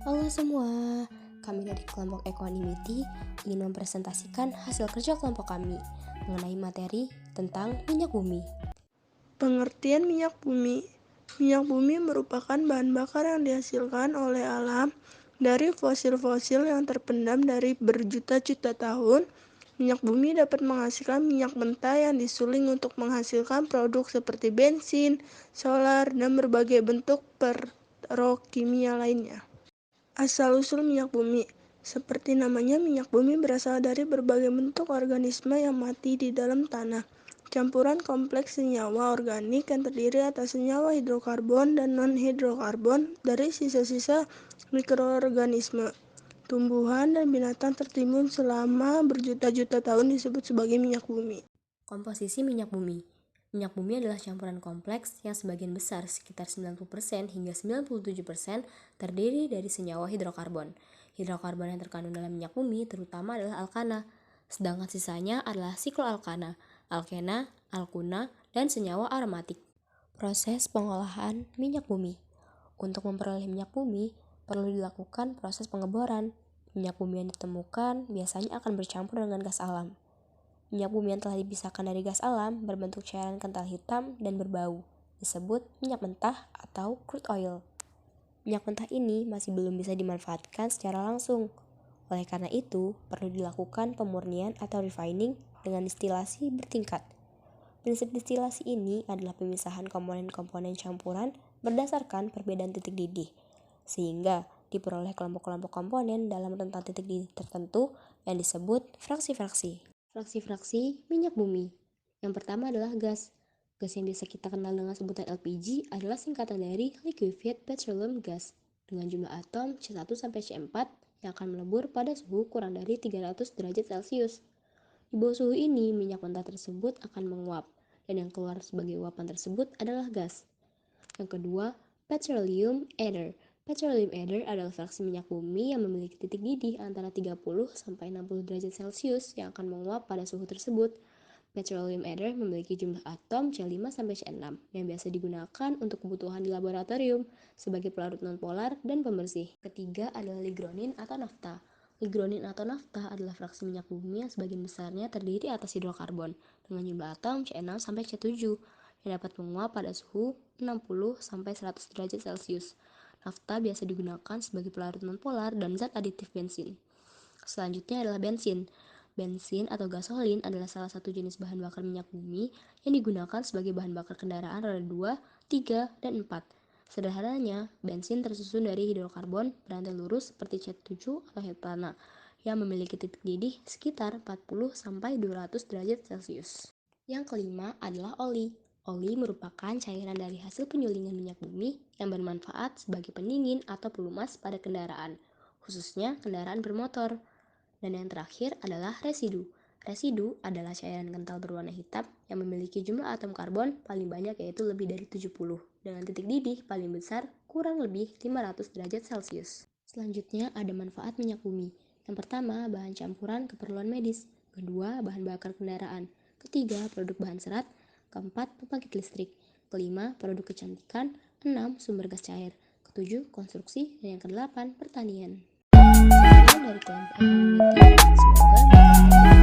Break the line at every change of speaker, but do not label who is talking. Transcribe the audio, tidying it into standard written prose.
Halo semua, kami dari kelompok Equanimity ingin mempresentasikan hasil kerja kelompok kami mengenai materi tentang minyak bumi.
Pengertian minyak bumi. Minyak bumi merupakan bahan bakar yang dihasilkan oleh alam dari fosil-fosil yang terpendam dari berjuta-juta tahun. Minyak bumi dapat menghasilkan minyak mentah yang disuling untuk menghasilkan produk seperti bensin, solar, dan berbagai bentuk petrokimia lainnya. Asal-usul minyak bumi. Seperti namanya, minyak bumi berasal dari berbagai bentuk organisme yang mati di dalam tanah. Campuran kompleks senyawa organik yang terdiri atas senyawa hidrokarbon dan non-hidrokarbon dari sisa-sisa mikroorganisme. Tumbuhan dan binatang tertimbun selama berjuta-juta tahun disebut sebagai minyak bumi.
Komposisi minyak bumi. Minyak bumi adalah campuran kompleks yang sebagian besar, sekitar 90% hingga 97%, terdiri dari senyawa hidrokarbon. Hidrokarbon yang terkandung dalam minyak bumi terutama adalah alkana, sedangkan sisanya adalah sikloalkana, alkena, alkuna, dan senyawa aromatik. Proses pengolahan minyak bumi. Untuk memperoleh minyak bumi, perlu dilakukan proses pengeboran. Minyak bumi yang ditemukan biasanya akan bercampur dengan gas alam. Minyak bumi yang telah dipisahkan dari gas alam berbentuk cairan kental hitam dan berbau, disebut minyak mentah atau crude oil. Minyak mentah ini masih belum bisa dimanfaatkan secara langsung. Oleh karena itu, perlu dilakukan pemurnian atau refining dengan distilasi bertingkat. Prinsip distilasi ini adalah pemisahan komponen-komponen campuran berdasarkan perbedaan titik didih, sehingga diperoleh kelompok-kelompok komponen dalam rentang titik didih tertentu yang disebut fraksi-fraksi. Fraksi-fraksi minyak bumi. Yang pertama adalah gas. Gas yang biasa kita kenal dengan sebutan LPG adalah singkatan dari Liquefied Petroleum Gas dengan jumlah atom C1 sampai C4 yang akan melebur pada suhu kurang dari 300 derajat Celcius. Di bawah suhu ini, minyak mentah tersebut akan menguap, dan yang keluar sebagai uapan tersebut adalah gas. Yang kedua, petroleum ether. Petroleum ether adalah fraksi minyak bumi yang memiliki titik didih antara 30 sampai 60 derajat Celcius yang akan menguap pada suhu tersebut. Petroleum ether memiliki jumlah atom C5 sampai C6 yang biasa digunakan untuk kebutuhan di laboratorium sebagai pelarut nonpolar dan pembersih. Ketiga adalah ligronin atau nafta. Ligronin atau nafta adalah fraksi minyak bumi yang sebagian besarnya terdiri atas hidrokarbon dengan jumlah atom C6 sampai C7 yang dapat menguap pada suhu 60 sampai 100 derajat Celcius. Nafta biasa digunakan sebagai pelarut nonpolar dan zat aditif bensin. Selanjutnya adalah bensin. Bensin atau gasolin adalah salah satu jenis bahan bakar minyak bumi yang digunakan sebagai bahan bakar kendaraan roda 2, 3, dan 4. Sederhananya, bensin tersusun dari hidrokarbon berantai lurus seperti C7 atau heptana yang memiliki titik didih sekitar 40 sampai 200 derajat Celcius. Yang kelima adalah oli. Oli merupakan cairan dari hasil penyulingan minyak bumi yang bermanfaat sebagai pendingin atau pelumas pada kendaraan, khususnya kendaraan bermotor. Dan yang terakhir adalah residu. Residu adalah cairan kental berwarna hitam yang memiliki jumlah atom karbon paling banyak yaitu lebih dari 70, dengan titik didih paling besar kurang lebih 500 derajat Celcius. Selanjutnya ada manfaat minyak bumi. Yang pertama, bahan campuran keperluan medis. Kedua, bahan bakar kendaraan. Ketiga, produk bahan serat. Keempat, pembangkit listrik. Kelima, produk kecantikan. Enam, sumber gas cair. Ketujuh, konstruksi. Dan yang kedelapan, pertanian. Sekian dari kelompok Equanimity. Semoga